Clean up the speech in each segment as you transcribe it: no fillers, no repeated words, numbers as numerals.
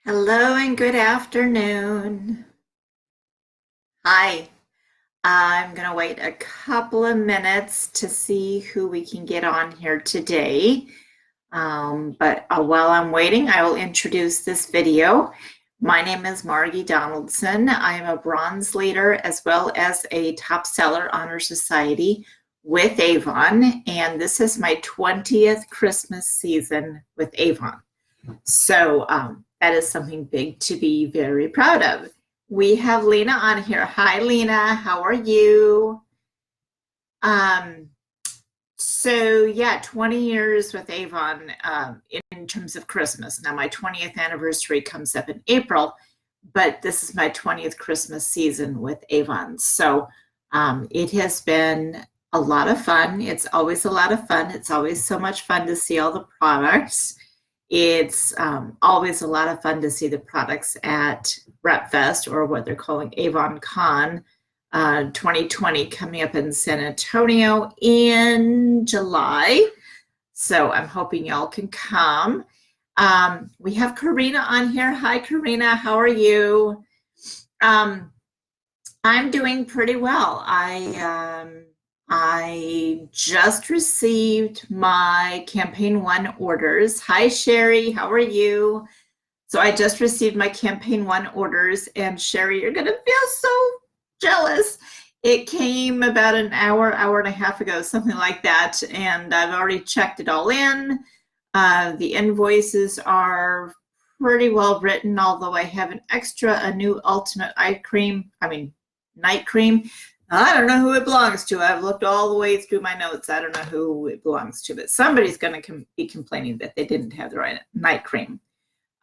Hello and good afternoon. Hi. I'm going to wait a couple of minutes to see who we can get on here today. But while I'm waiting, I will introduce this video. My name is Margie Donaldson. I am a bronze leader as well as a top seller honor society with Avon, and this is my 20th Christmas season with Avon. So that is something big to be very proud of. We have Lena on here. Hi, Lena. How are you? Um, so yeah, 20 years with Avon in terms of Christmas. Now my 20th anniversary comes up in April, but this is my 20th Christmas season with Avon. So it has been a lot of fun. It's always a lot of fun. It's always so much fun to see all the products. It's always a lot of fun to see the products at RepFest, or what they're calling Avon Con 2020, coming up in San Antonio in July. So I'm hoping y'all can come. We have Karina on here. Hi, Karina. How are you? I'm doing pretty well. I just received my campaign 1 orders. Hi, Sherry. How are you? So I just received my campaign 1 orders, and Sherry, you're going to feel so jealous. It came about an hour and a half ago, something like that, and I've already checked it all in. The invoices are pretty well written, although I have a new ultimate night cream. I don't know who it belongs to. I've looked all the way through my notes. I don't know who it belongs to, but somebody's going to be complaining that they didn't have the right night cream.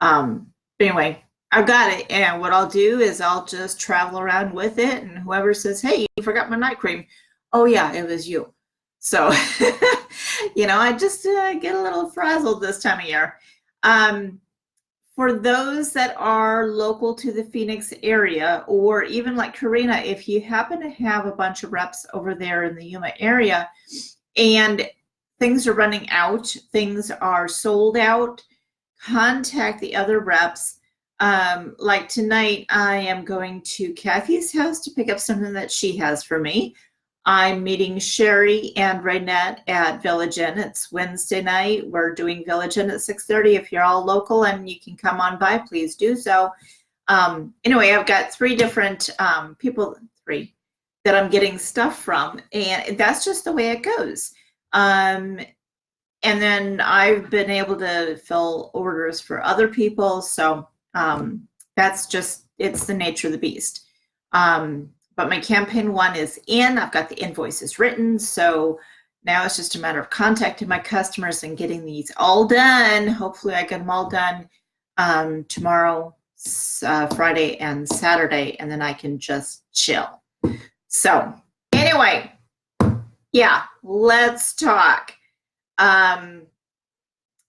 But anyway, I've got it, and what I'll do is I'll just travel around with it, and whoever says, hey, you forgot my night cream, oh yeah, it was you. So, I just get a little frazzled this time of year. For those that are local to the Phoenix area, or even like Karina, if you happen to have a bunch of reps over there in the Yuma area and things are running out, things are sold out, contact the other reps. Like tonight, I am going to Kathy's house to pick up something that she has for me. I'm meeting Sherry and Raynette at Village Inn. It's Wednesday night. We're doing Village Inn at 6:30. If you're all local and you can come on by, please do so. Anyway, I've got 3 different people, 3, that I'm getting stuff from, and that's just the way it goes. And then I've been able to fill orders for other people, so that's just, it's the nature of the beast. But my campaign 1 is in. I've got the invoices written, so now it's just a matter of contacting my customers and getting these all done. Hopefully I get them all done tomorrow, Friday, and Saturday, and then I can just chill. So anyway, yeah, let's talk.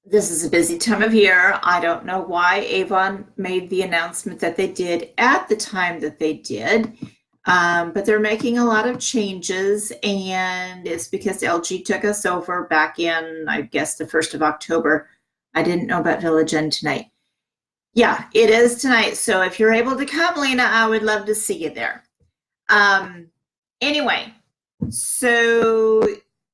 This is a busy time of year. I don't know why Avon made the announcement that they did at the time that they did. But they're making a lot of changes, and it's because LG took us over back in, I guess, the 1st of October. I didn't know about Village Inn tonight. Yeah, it is tonight. So if you're able to come, Lena, I would love to see you there. Anyway, so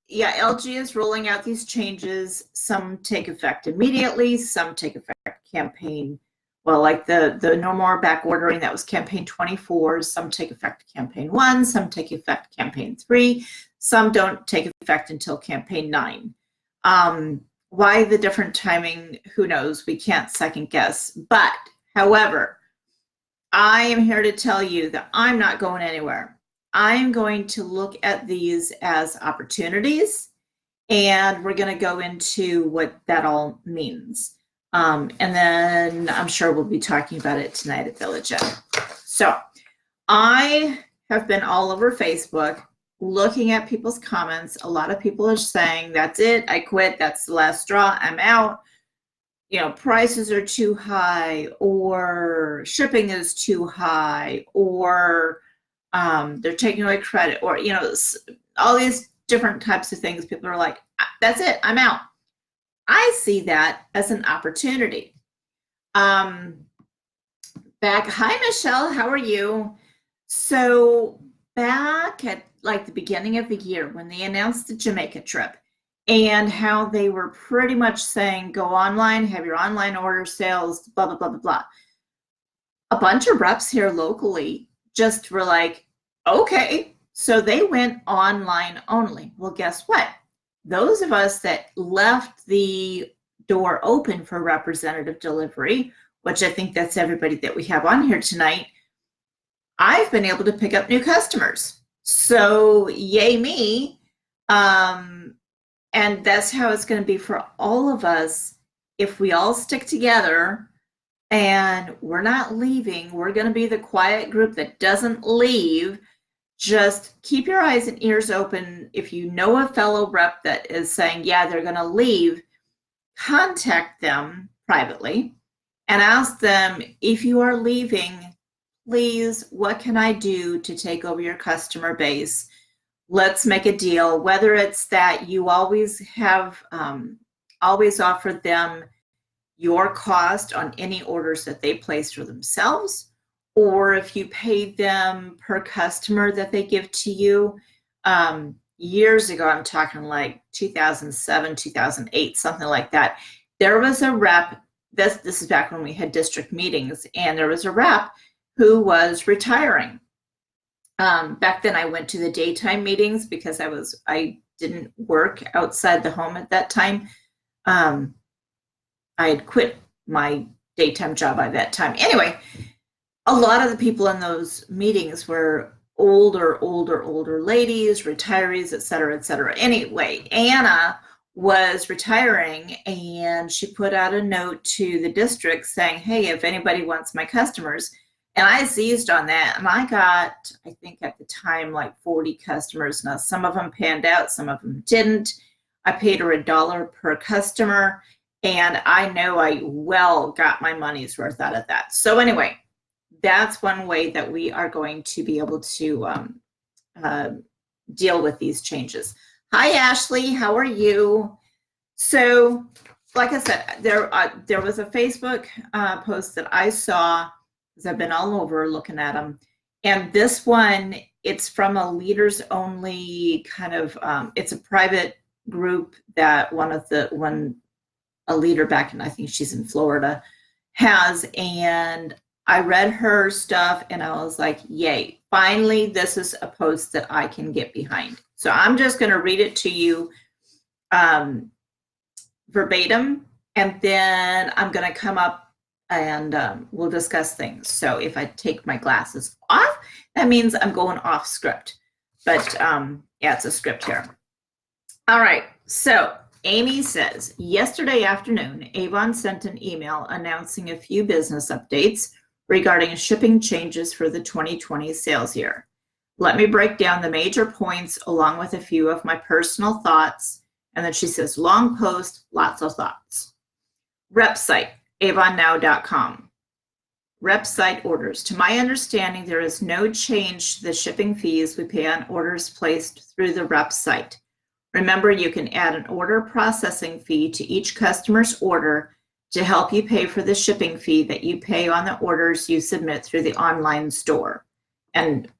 yeah, LG is rolling out these changes. Some take effect immediately, some take effect campaign. Well, like the no more back ordering, that was campaign 24. Some take effect campaign 1, some take effect campaign 3, some don't take effect until campaign 9. Why the different timing, who knows? We can't second guess. But however, I am here to tell you that I'm not going anywhere. I'm going to look at these as opportunities, and we're going to go into what that all means. And then I'm sure we'll be talking about it tonight at Village Inn. So I have been all over Facebook looking at people's comments. A lot of people are saying, that's it, I quit, that's the last straw, I'm out. Prices are too high, or shipping is too high, or they're taking away credit, or, all these different types of things. People are like, that's it, I'm out. I see that as an opportunity. Back. Hi, Michelle. How are you? So, back at like the beginning of the year when they announced the Jamaica trip and how they were pretty much saying go online, have your online order sales, blah, blah, blah, blah, blah. A bunch of reps here locally just were like, okay. So they went online only. Well, guess what? Those of us that left the door open for representative delivery, which I think that's everybody that we have on here tonight, I've been able to pick up new customers. So yay me. And that's how it's going to be for all of us. If we all stick together and we're not leaving, we're going to be the quiet group that doesn't leave. Just keep your eyes and ears open. If you know a fellow rep that is saying, yeah, they're going to leave, contact them privately and ask them, if you are leaving, please, what can I do to take over your customer base? Let's make a deal, whether it's that you always have, always offer them your cost on any orders that they place for themselves, or if you pay them per customer that they give to you. Years ago, I'm talking like 2007, 2008, something like that, there was a rep, this is back when we had district meetings, and there was a rep who was retiring. Back then I went to the daytime meetings because I didn't work outside the home at that time. I had quit my daytime job by that time. Anyway, a lot of the people in those meetings were older ladies, retirees, et cetera, et cetera. Anyway, Anna was retiring and she put out a note to the district saying, hey, if anybody wants my customers. And I seized on that, and I got, I think at the time, like 40 customers. Now, some of them panned out, some of them didn't. I paid her $1 per customer, and I know I well got my money's worth out of that. So anyway, that's one way that we are going to be able to deal with these changes. Hi, Ashley. How are you? So, like I said, there was a Facebook post that I saw, because I've been all over looking at them. And this one, it's from a leaders only kind of, it's a private group that a leader back in, I think she's in Florida, has. And I read her stuff and I was like, yay, finally, this is a post that I can get behind. So I'm just going to read it to you verbatim, and then I'm going to come up and we'll discuss things. So if I take my glasses off, that means I'm going off script. But yeah, it's a script here. All right, so Amy says, yesterday afternoon, Avon sent an email announcing a few business updates regarding shipping changes for the 2020 sales year. Let me break down the major points along with a few of my personal thoughts. And then she says, long post, lots of thoughts. Rep site, avonnow.com. Rep site orders. To my understanding, there is no change to the shipping fees we pay on orders placed through the rep site. Remember, you can add an order processing fee to each customer's order to help you pay for the shipping fee that you pay on the orders you submit through the online store. And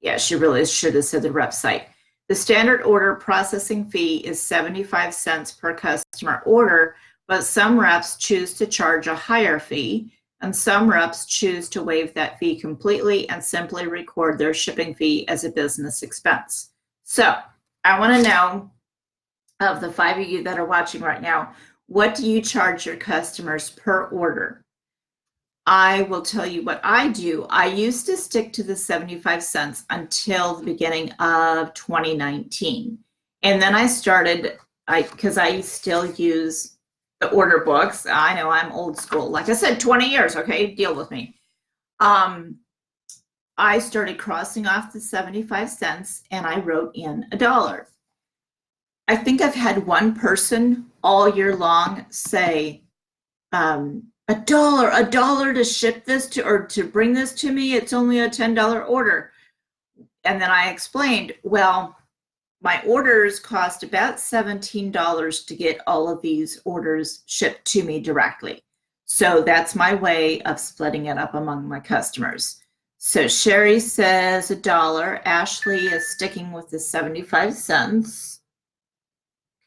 yeah, she really should have said the rep site. The standard order processing fee is 75 cents per customer order, but some reps choose to charge a higher fee, and some reps choose to waive that fee completely and simply record their shipping fee as a business expense. So I want to know, of the 5 of you that are watching right now, what do you charge your customers per order? I will tell you what I do. I used to stick to the 75 cents until the beginning of 2019. And then I started, because I still use the order books. I know I'm old school. Like I said, 20 years, okay? Deal with me. I started crossing off the 75 cents and I wrote in $1. I think I've had one person all year long say, $1 to ship this to, or to bring this to me, it's only a $10 order. And then I explained, well, my orders cost about $17 to get all of these orders shipped to me directly. So that's my way of splitting it up among my customers. So Sherry says $1. Ashley is sticking with the 75 cents.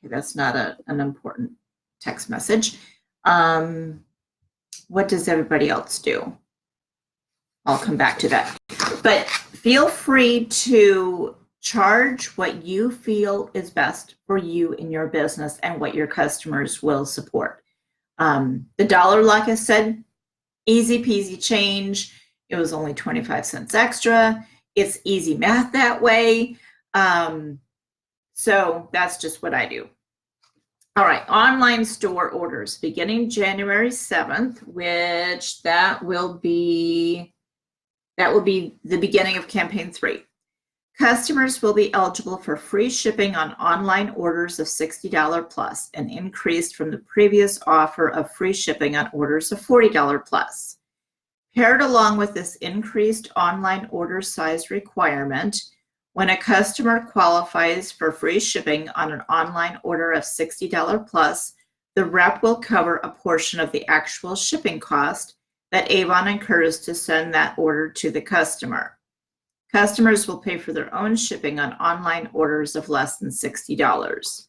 Okay, that's not an important text message. What does everybody else do? I'll come back to that. But feel free to charge what you feel is best for you in your business and what your customers will support. The dollar, like I said, easy peasy change. It was only 25 cents extra. It's easy math that way. So that's just what I do. All right, online store orders beginning January 7th, which that will be the beginning of campaign 3. Customers will be eligible for free shipping on online orders of $60 plus, an increase from the previous offer of free shipping on orders of $40 plus. Paired along with this increased online order size requirement, when a customer qualifies for free shipping on an online order of $60 plus, the rep will cover a portion of the actual shipping cost that Avon incurs to send that order to the customer. Customers will pay for their own shipping on online orders of less than $60.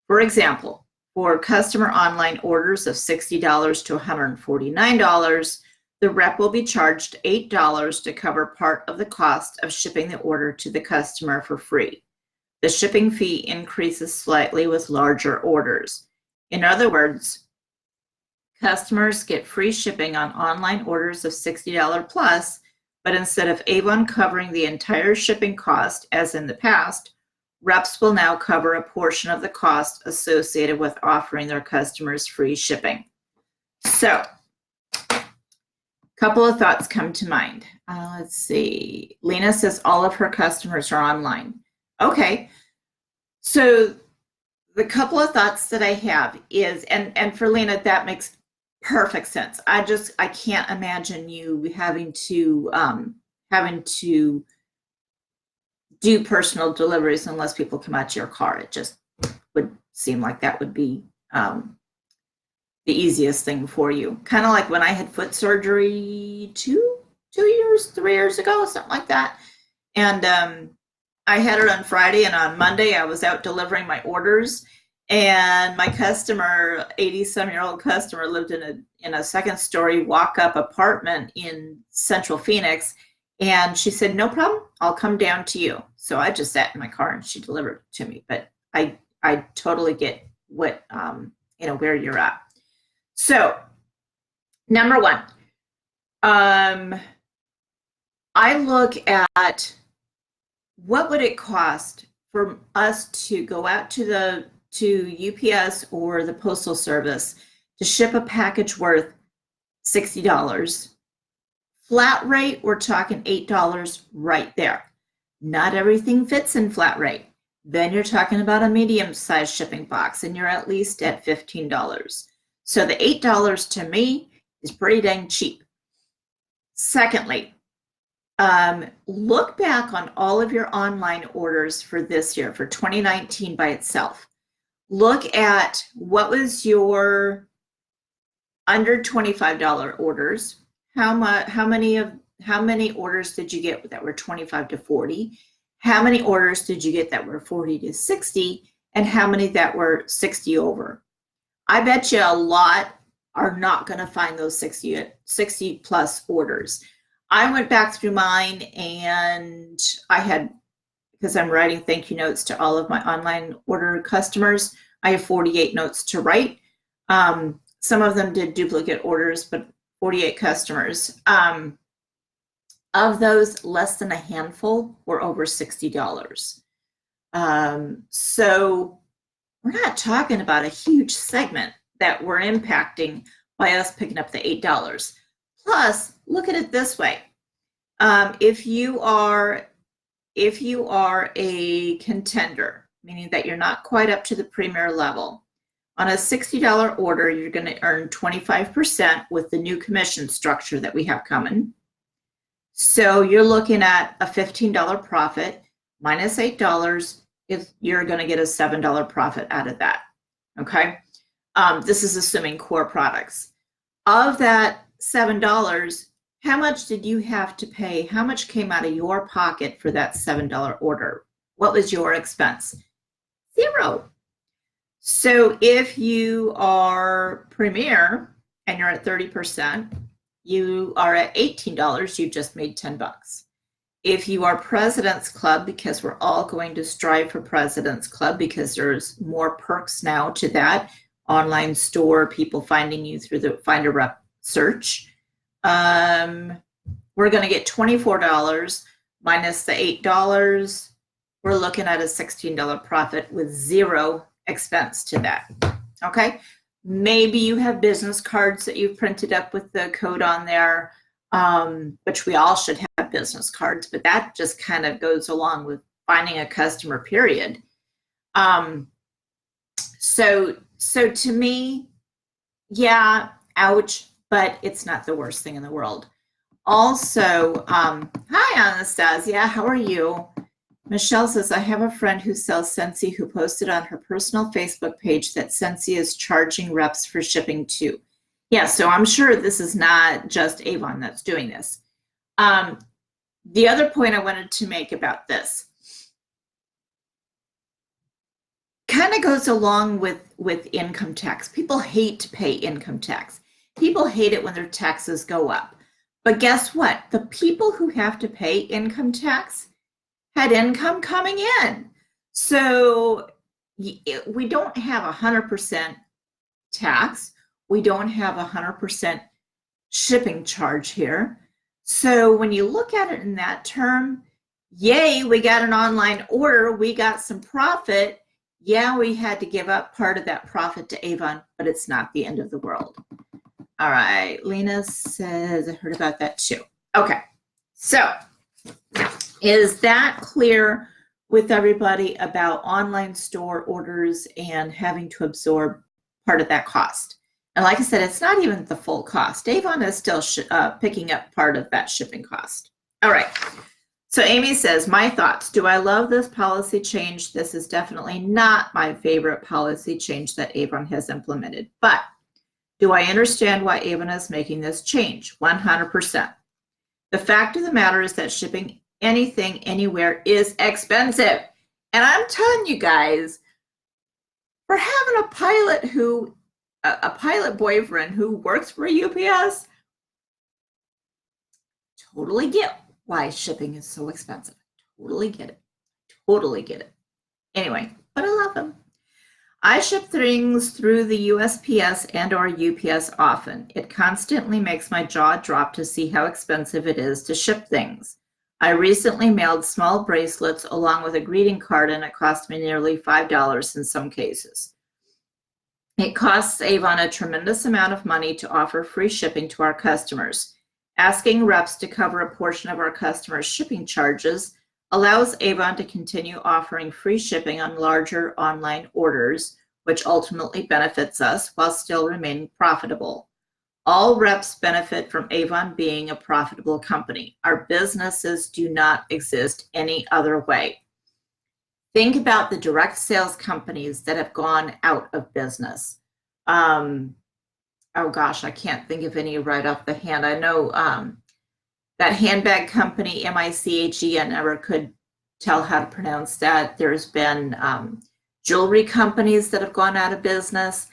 For example, for customer online orders of $60 to $149, the rep will be charged $8 to cover part of the cost of shipping the order to the customer for free. The shipping fee increases slightly with larger orders. In other words, customers get free shipping on online orders of $60 plus, but instead of Avon covering the entire shipping cost, as in the past, reps will now cover a portion of the cost associated with offering their customers free shipping. So, couple of thoughts come to mind. Let's see. Lena says all of her customers are online. Okay. So the couple of thoughts that I have is, and for Lena, that makes perfect sense. I can't imagine you having to do personal deliveries unless people come out to your car. It just would seem like that would be the easiest thing for you. Kind of like when I had foot surgery 3 years ago, something like that. And I had it on Friday, and on Monday I was out delivering my orders, and my customer, 80-some-year-old customer, lived in a second-story walk-up apartment in Central Phoenix, and she said, "No problem, I'll come down to you." So I just sat in my car and she delivered it to me. But I totally get what where you're at. So, number one, I look at what would it cost for us to go out to UPS or the Postal Service to ship a package worth $60. Flat rate, we're talking $8 right there. Not everything fits in flat rate. Then you're talking about a medium-sized shipping box, and you're at least at $15. So the $8 to me is pretty dang cheap. Secondly, look back on all of your online orders for this year, for 2019 by itself. Look at what was your under $25 orders. How many orders did you get that were 25 to 40? How many orders did you get that were 40 to 60? And how many that were 60 over? I bet you a lot are not going to find those 60 plus orders. I went back through mine, and I had, because I'm writing thank you notes to all of my online order customers, I have 48 notes to write. Some of them did duplicate orders, but 48 customers. Of those, less than a handful were over $60. So we're not talking about a huge segment that we're impacting by us picking up the $8. Plus, look at it this way. If you are a contender, meaning that you're not quite up to the premier level, on a $60 order, you're going to earn 25% with the new commission structure that we have coming. So you're looking at a $15 profit minus $8. If you're going to get a $7 profit out of that. Okay. This is assuming core products. Of that $7, how much did you have to pay? How much came out of your pocket for that $7 order? What was your expense? 0. So if you are Premier and you're at 30%, you are at $18, you just made $10. If you are President's Club, because we're all going to strive for President's Club because there's more perks now to that, online store, people finding you through the Find a Rep search, we're going to get $24 minus the $8. We're looking at a $16 profit with 0 expense to that. Okay. Maybe you have business cards that you've printed up with the code on there, which we all should have business cards, but that just kind of goes along with finding a customer, period. So to me, yeah, ouch, but it's not the worst thing in the world. Also, hi, Anastasia, how are you? Michelle says, I have a friend who sells Scentsy who posted on her personal Facebook page that Scentsy is charging reps for shipping too. Yeah, so I'm sure this is not just Avon that's doing this. The other point I wanted to make about this kind of goes along with income tax. People hate to pay income tax. People hate it when their taxes go up. But guess what? The people who have to pay income tax had income coming in. So we don't have 100% tax. We don't have 100% shipping charge here. So when you look at it in that term, yay, we got an online order, we got some profit. Yeah, we had to give up part of that profit to Avon, but it's not the end of the world. All right, Lena says, I heard about that too. Okay, so is that clear with everybody about online store orders and having to absorb part of that cost? And like I said, it's not even the full cost. Avon is still picking up part of that shipping cost. All right. So Amy says, my thoughts. Do I love this policy change? This is definitely not my favorite policy change that Avon has implemented. But do I understand why Avon is making this change? 100%. The fact of the matter is that shipping anything anywhere is expensive. And I'm telling you guys, for having a pilot boyfriend who works for UPS, totally get why shipping is so expensive. Totally get it. Totally get it. Anyway, but I love him. I ship things through the USPS and or UPS often. It constantly makes my jaw drop to see how expensive it is to ship things. I recently mailed small bracelets along with a greeting card, and it cost me nearly $5 in some cases. It costs Avon a tremendous amount of money to offer free shipping to our customers. Asking reps to cover a portion of our customers' shipping charges allows Avon to continue offering free shipping on larger online orders, which ultimately benefits us while still remaining profitable. All reps benefit from Avon being a profitable company. Our businesses do not exist any other way. Think about the direct sales companies that have gone out of business. Oh gosh, I can't think of any right off the hand. I know that handbag company, MICHE, I never could tell how to pronounce that. There's been jewelry companies that have gone out of business.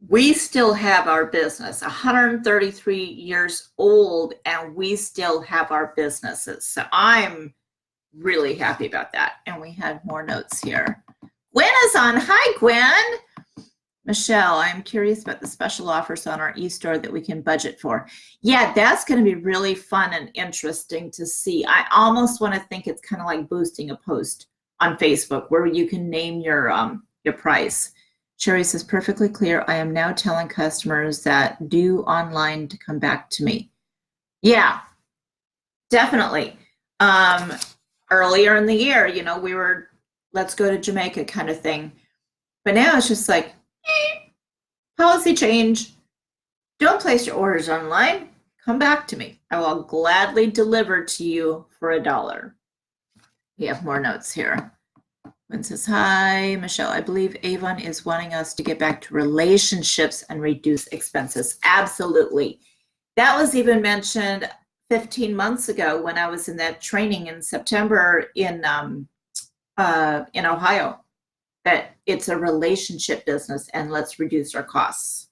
We still have our business, 133 years old, and we still have our businesses. So I'm really happy about that. And we had more notes here. Gwen is on. Hi, Gwen. Michelle, I'm curious about the special offers on our e-store that we can budget for. Yeah, that's going to be really fun and interesting to see. I almost want to think it's kind of like boosting a post on Facebook where you can name your price. Sherry says, perfectly clear. I am now telling customers that do online to come back to me. Yeah, definitely. Earlier in the year, you know, we were, let's go to Jamaica kind of thing. But now it's just like, policy change. Don't place your orders online. Come back to me. I will gladly deliver to you for $1. We have more notes here. Gwen says, hi, Michelle. I believe Avon is wanting us to get back to relationships and reduce expenses. Absolutely. That was even mentioned 15 months ago when I was in that training in September in Ohio, that it's a relationship business and let's reduce our costs.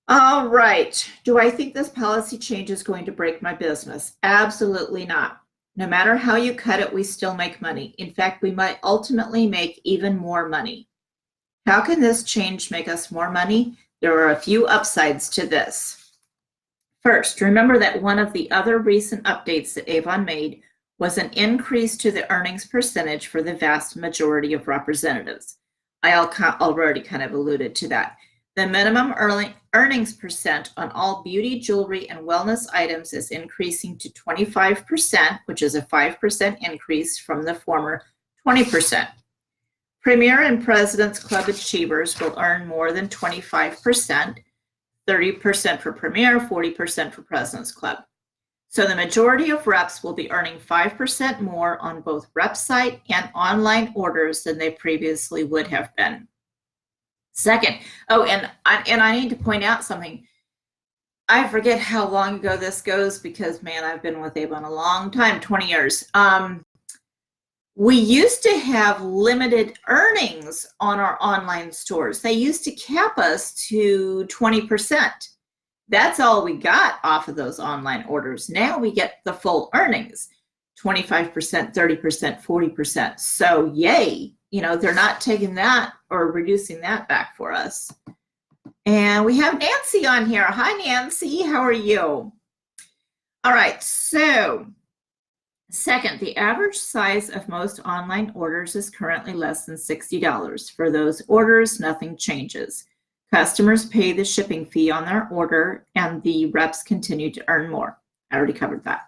All right. Do I think this policy change is going to break my business? Absolutely not. No matter how you cut it, we still make money. In fact, we might ultimately make even more money. How can this change make us more money? There are a few upsides to this. First, remember that one of the other recent updates that Avon made was an increase to the earnings percentage for the vast majority of representatives. I already kind of alluded to that. The minimum earnings percent on all beauty, jewelry, and wellness items is increasing to 25%, which is a 5% increase from the former 20%. Premier and President's Club achievers will earn more than 25%, 30% for Premier, 40% for President's Club. So the majority of reps will be earning 5% more on both rep site and online orders than they previously would have been. Second, and I need to point out something. I forget how long ago this goes because, man, I've been with Avon a long time, 20 years. We used to have limited earnings on our online stores. They used to cap us to 20%. That's all we got off of those online orders. Now we get the full earnings, 25%, 30%, 40%. So yay, they're not taking that or reducing that back for us. And we have Nancy on here. Hi, Nancy. How are you? All right. So second, the average size of most online orders is currently less than $60. For those orders, nothing changes. Customers pay the shipping fee on their order, and the reps continue to earn more. I already covered that.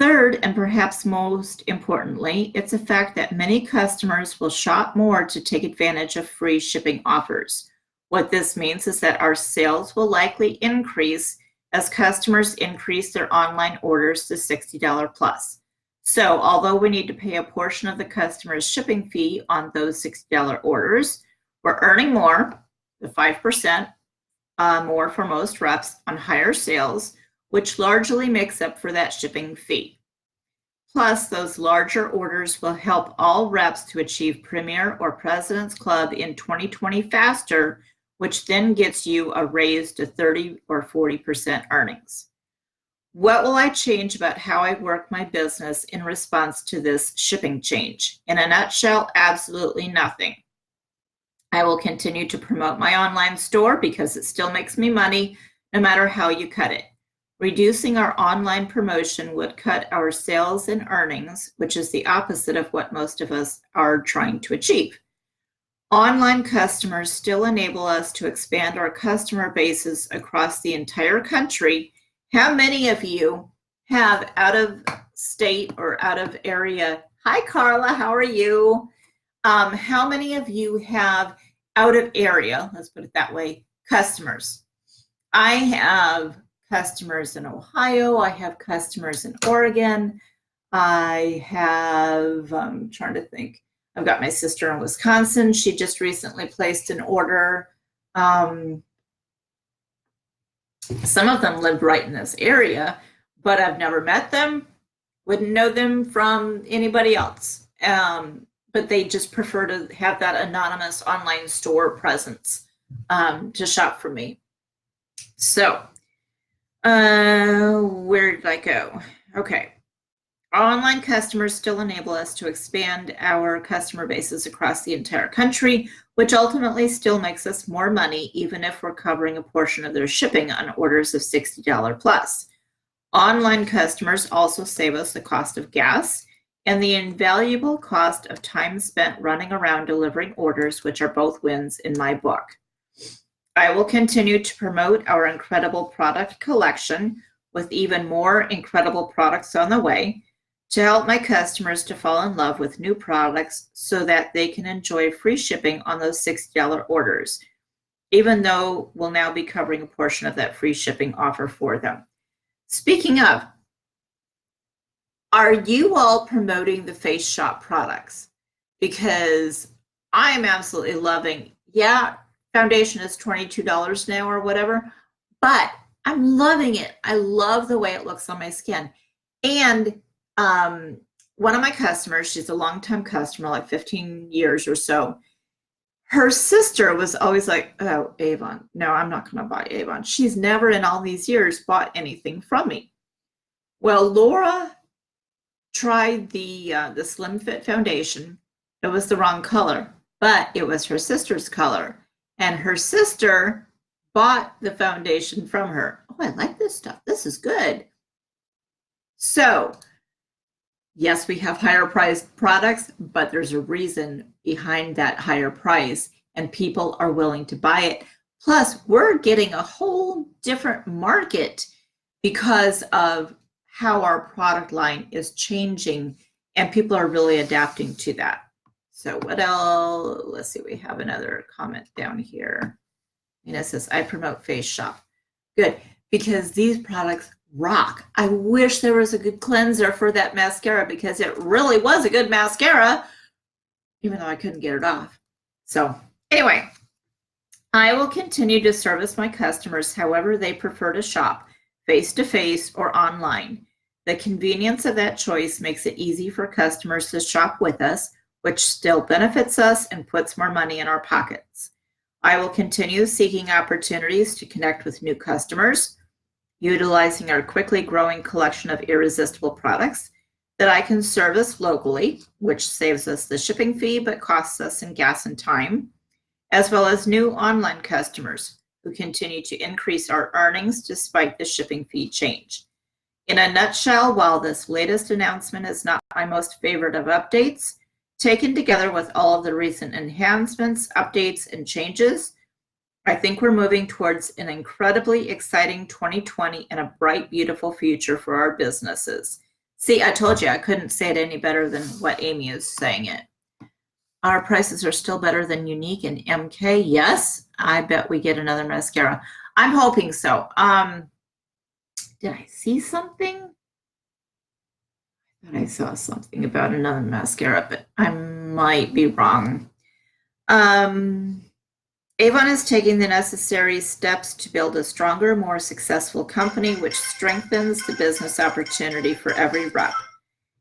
Third, and perhaps most importantly, it's a fact that many customers will shop more to take advantage of free shipping offers. What this means is that our sales will likely increase as customers increase their online orders to $60 plus. So although we need to pay a portion of the customer's shipping fee on those $60 orders, we're earning more, the 5% more for most reps on higher sales, which largely makes up for that shipping fee. Plus, those larger orders will help all reps to achieve Premier or President's Club in 2020 faster, which then gets you a raise to 30 or 40% earnings. What will I change about how I work my business in response to this shipping change? In a nutshell, absolutely nothing. I will continue to promote my online store because it still makes me money no matter how you cut it. Reducing our online promotion would cut our sales and earnings, which is the opposite of what most of us are trying to achieve. Online customers still enable us to expand our customer bases across the entire country. How many of you have out of state or out of area? Hi, Carla, how are you? How many of you have out of area, let's put it that way, customers? I have customers in Ohio. I have customers in Oregon. I have, I'm trying to think. I've got my sister in Wisconsin. She just recently placed an order. Some of them live right in this area, but I've never met them, wouldn't know them from anybody else. But they just prefer to have that anonymous online store presence to shop for me. So where did I go? Okay. Online customers still enable us to expand our customer bases across the entire country, which ultimately still makes us more money, even if we're covering a portion of their shipping on orders of $60 plus. Online customers also save us the cost of gas and the invaluable cost of time spent running around delivering orders, which are both wins in my book. I will continue to promote our incredible product collection with even more incredible products on the way to help my customers to fall in love with new products so that they can enjoy free shipping on those $60 orders, even though we'll now be covering a portion of that free shipping offer for them. Speaking of, are you all promoting the Face Shop products? because I'm absolutely loving, yeah, foundation is $22 now or whatever, but I'm loving it. I love the way it looks on my skin. And one of my customers, she's a longtime customer, like 15 years or so. Her sister was always like, oh, Avon. No, I'm not going to buy Avon. She's never in all these years bought anything from me. Well, Laura tried the Slim Fit foundation. It was the wrong color, but it was her sister's color. And her sister bought the foundation from her. Oh, I like this stuff. This is good. So, yes, we have higher priced products, but there's a reason behind that higher price, and people are willing to buy it. Plus, we're getting a whole different market because of how our product line is changing, and people are really adapting to that. So what else? Let's see, we have another comment down here. And it says, I promote Face Shop. Good, because these products rock. I wish there was a good cleanser for that mascara, because it really was a good mascara, even though I couldn't get it off. So anyway, I will continue to service my customers however they prefer to shop, face-to-face or online. The convenience of that choice makes it easy for customers to shop with us, which still benefits us and puts more money in our pockets. I will continue seeking opportunities to connect with new customers, utilizing our quickly growing collection of irresistible products that I can service locally, which saves us the shipping fee but costs us in gas and time, as well as new online customers who continue to increase our earnings despite the shipping fee change. In a nutshell, while this latest announcement is not my most favorite of updates, taken together with all of the recent enhancements, updates, and changes, I think we're moving towards an incredibly exciting 2020 and a bright, beautiful future for our businesses. See, I told you I couldn't say it any better than what Amy is saying it. Our prices are still better than Unique and MK. Yes, I bet we get another mascara. I'm hoping so. Did I see something? I thought I saw something about another mascara, but I might be wrong. Avon is taking the necessary steps to build a stronger, more successful company, which strengthens the business opportunity for every rep.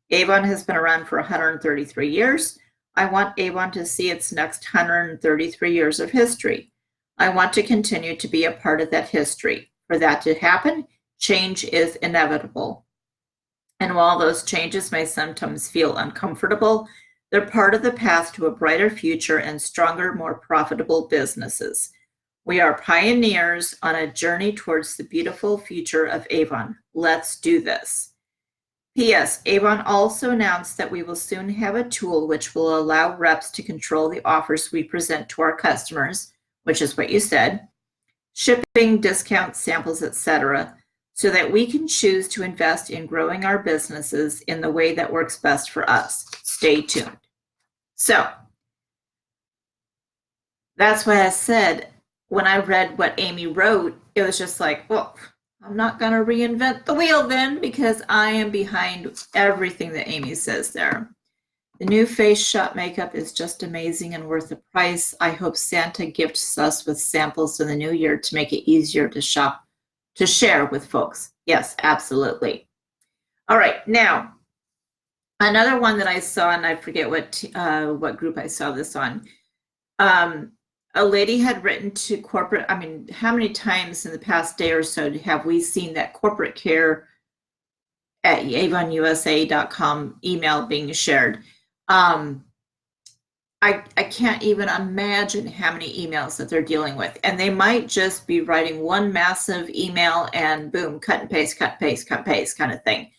Avon has been around for 133 years. I want Avon to see its next 133 years of history. I want to continue to be a part of that history. For that to happen, change is inevitable. And while those changes may sometimes feel uncomfortable, they're part of the path to a brighter future and stronger, more profitable businesses. We are pioneers on a journey towards the beautiful future of Avon. Let's do this. P.S. Avon also announced that we will soon have a tool which will allow reps to control the offers we present to our customers, which is what you said, shipping, discounts, samples, etc., so that we can choose to invest in growing our businesses in the way that works best for us. Stay tuned. So that's why I said when I read what Amy wrote, it was just like, well, I'm not going to reinvent the wheel then, because I am behind everything that Amy says there. The new Face Shop makeup is just amazing and worth the price. I hope Santa gifts us with samples in the new year to make it easier to shop, to share with folks. Yes, absolutely. All right, now, another one that I saw, and I forget what group I saw this on, a lady had written to corporate. I mean, how many times in the past day or so have we seen that corporate care at avonusa.com email being shared? I can't even imagine how many emails that they're dealing with. And they might just be writing one massive email and boom, cut and paste, cut, paste, cut, paste kind of thing.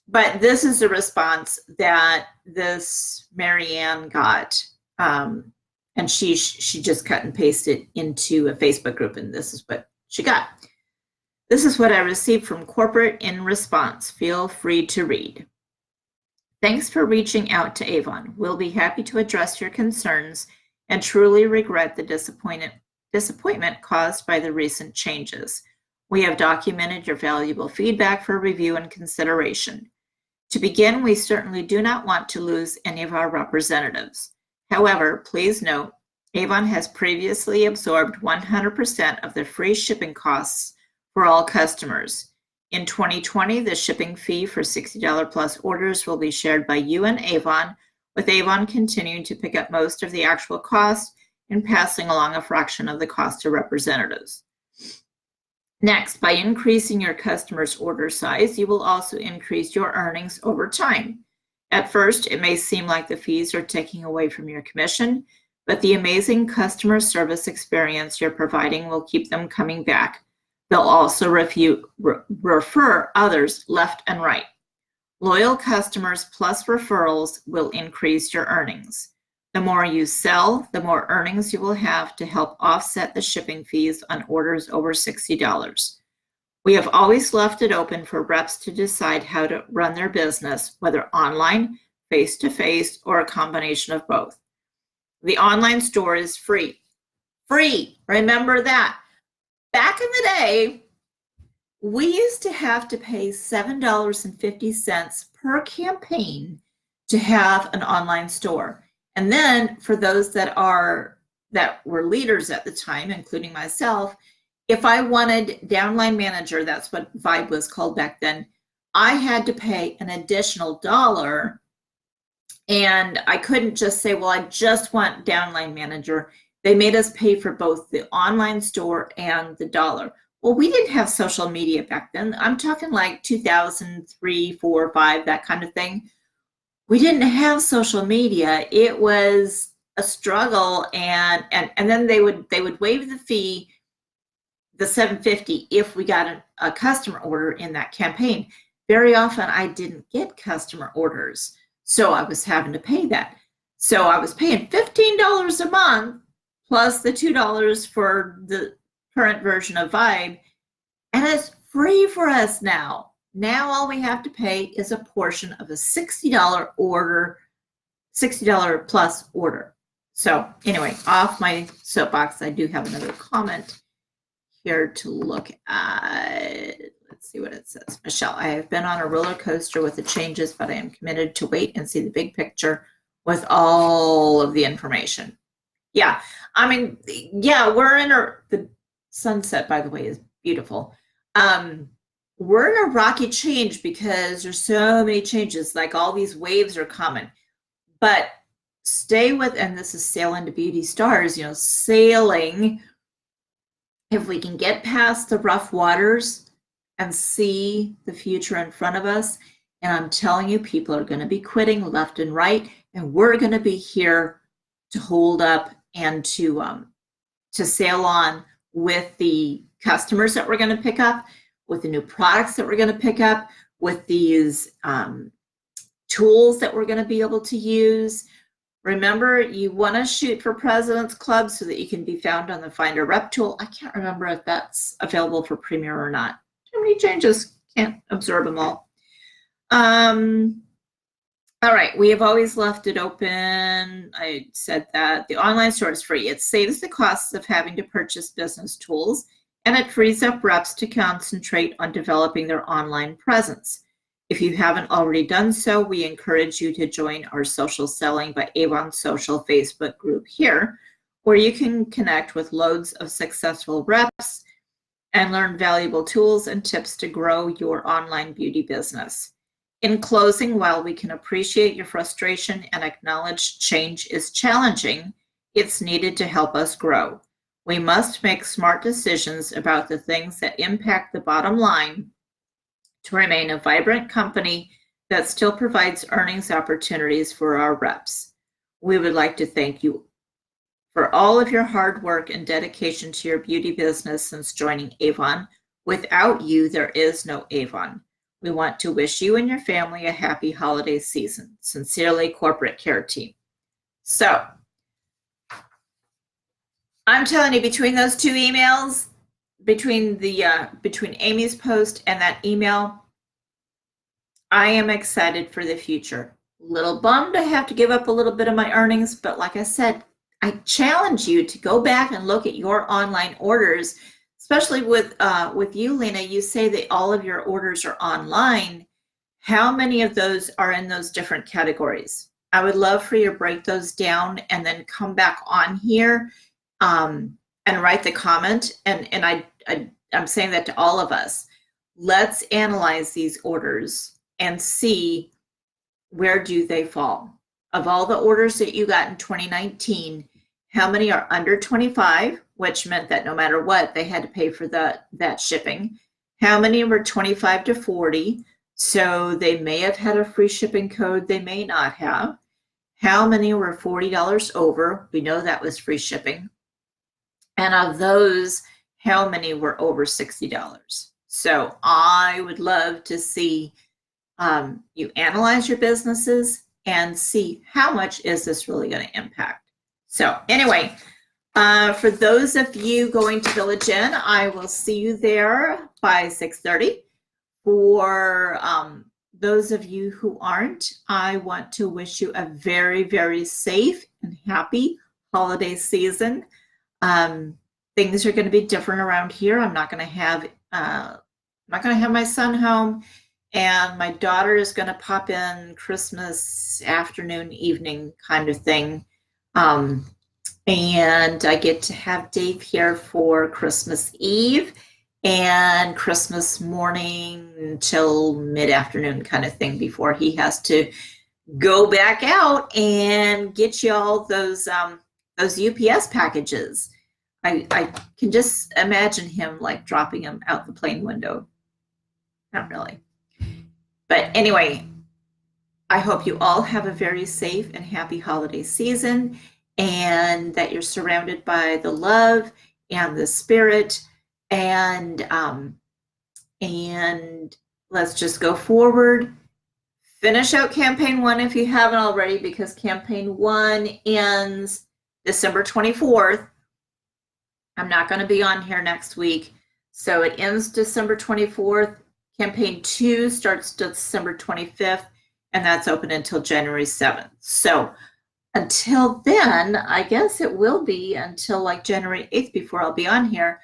But this is the response that this Marianne got. And she just cut and pasted into a Facebook group, and this is what she got. This is what I received from corporate in response. Feel free to read. Thanks for reaching out to Avon. We'll be happy to address your concerns and truly regret the disappointment caused by the recent changes. We have documented your valuable feedback for review and consideration. To begin, we certainly do not want to lose any of our representatives. However, please note, Avon has previously absorbed 100% of the free shipping costs for all customers. In 2020, the shipping fee for $60 plus orders will be shared by you and Avon, with Avon continuing to pick up most of the actual cost and passing along a fraction of the cost to representatives. Next, by increasing your customer's order size, you will also increase your earnings over time. At first, it may seem like the fees are taking away from your commission, but the amazing customer service experience you're providing will keep them coming back. They'll also refer others left and right. Loyal customers plus referrals will increase your earnings. The more you sell, the more earnings you will have to help offset the shipping fees on orders over $60. We have always left it open for reps to decide how to run their business, whether online, face-to-face, or a combination of both. The online store is free. Free, remember that. Back in the day, we used to have to pay $7.50 per campaign to have an online store. And then for those that were leaders at the time, including myself, if I wanted downline manager, that's what Vibe was called back then, I had to pay an additional $1. And I couldn't just say, well, I just want downline manager. They made us pay for both the online store and the $1. Well, we didn't have social media back then. I'm talking like 2003, 4, 5, that kind of thing. We didn't have social media. It was a struggle, and then they would waive the fee, the $7.50, if we got a customer order in that campaign. Very often I didn't get customer orders, so I was having to pay that. So I was paying $15 a month plus the $2 for the current version of Vibe, and it's free for us now. Now all we have to pay is a portion of a $60 order, $60 plus order. So anyway, off my soapbox, I do have another comment here to look at. Let's see what it says. Michelle, I have been on a roller coaster with the changes, but I am committed to wait and see the big picture with all of the information. Yeah, I mean, yeah, we're in the sunset, by the way, is beautiful. We're in a rocky change because there's so many changes, like all these waves are coming. But stay with, and this is Sail into Beauty Stars, sailing. If we can get past the rough waters and see the future in front of us, and I'm telling you, people are going to be quitting left and right, and we're going to be here to hold up and to sail on with the customers that we're going to pick up, with the new products that we're going to pick up, with these tools that we're going to be able to use. Remember, you want to shoot for President's Club so that you can be found on the Find a Rep tool. I can't remember if that's available for Premier or not. Too many changes, can't absorb them all. All right, we have always left it open. I said that the online store is free. It saves the costs of having to purchase business tools, and it frees up reps to concentrate on developing their online presence. If you haven't already done so, we encourage you to join our Social Selling by Avon Social Facebook group here, where you can connect with loads of successful reps and learn valuable tools and tips to grow your online beauty business. In closing, while we can appreciate your frustration and acknowledge change is challenging, it's needed to help us grow. We must make smart decisions about the things that impact the bottom line to remain a vibrant company that still provides earnings opportunities for our reps. We would like to thank you for all of your hard work and dedication to your beauty business since joining Avon. Without you, there is no Avon. We want to wish you and your family a happy holiday season. Sincerely, Corporate Care Team. So, I'm telling you, between those two emails, between Amy's post and that email, I am excited for the future. Little bummed I have to give up a little bit of my earnings, but like I said, I challenge you to go back and look at your online orders, especially with you, Lena. You say that all of your orders are online. How many of those are in those different categories? I would love for you to break those down and then come back on here and write the comment. And I'm saying that to all of us. Let's analyze these orders and see where do they fall. Of all the orders that you got in 2019, how many are under 25, which meant that no matter what, they had to pay for that shipping. How many were 25 to 40? So they may have had a free shipping code, they may not have. How many were $40 over? We know that was free shipping. And of those, how many were over $60? So I would love to see you analyze your businesses and see how much is this really going to impact. So anyway, for those of you going to Village Inn, I will see you there by 6:30. For those of you who aren't, I want to wish you a very, very safe and happy holiday season. Things are going to be different around here. I'm not going to have my son home, and my daughter is going to pop in Christmas afternoon, evening kind of thing. And I get to have Dave here for Christmas Eve and Christmas morning until mid-afternoon kind of thing before he has to go back out and get you all those UPS packages. I can just imagine him like dropping them out the plane window. Not really. But anyway, I hope you all have a very safe and happy holiday season, and that you're surrounded by the love and the spirit, and let's just go forward. Finish out campaign 1 if you haven't already, because campaign 1 ends December 24th. I'm not going to be on here next week, so it ends December 24th. Campaign 2 starts December 25th, and that's open until January 7th. So until then, I guess it will be until like January 8th before I'll be on here.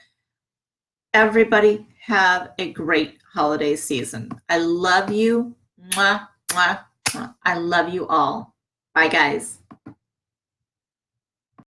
Everybody have a great holiday season. I love you. Mwah, mwah, mwah. I love you all. Bye, guys.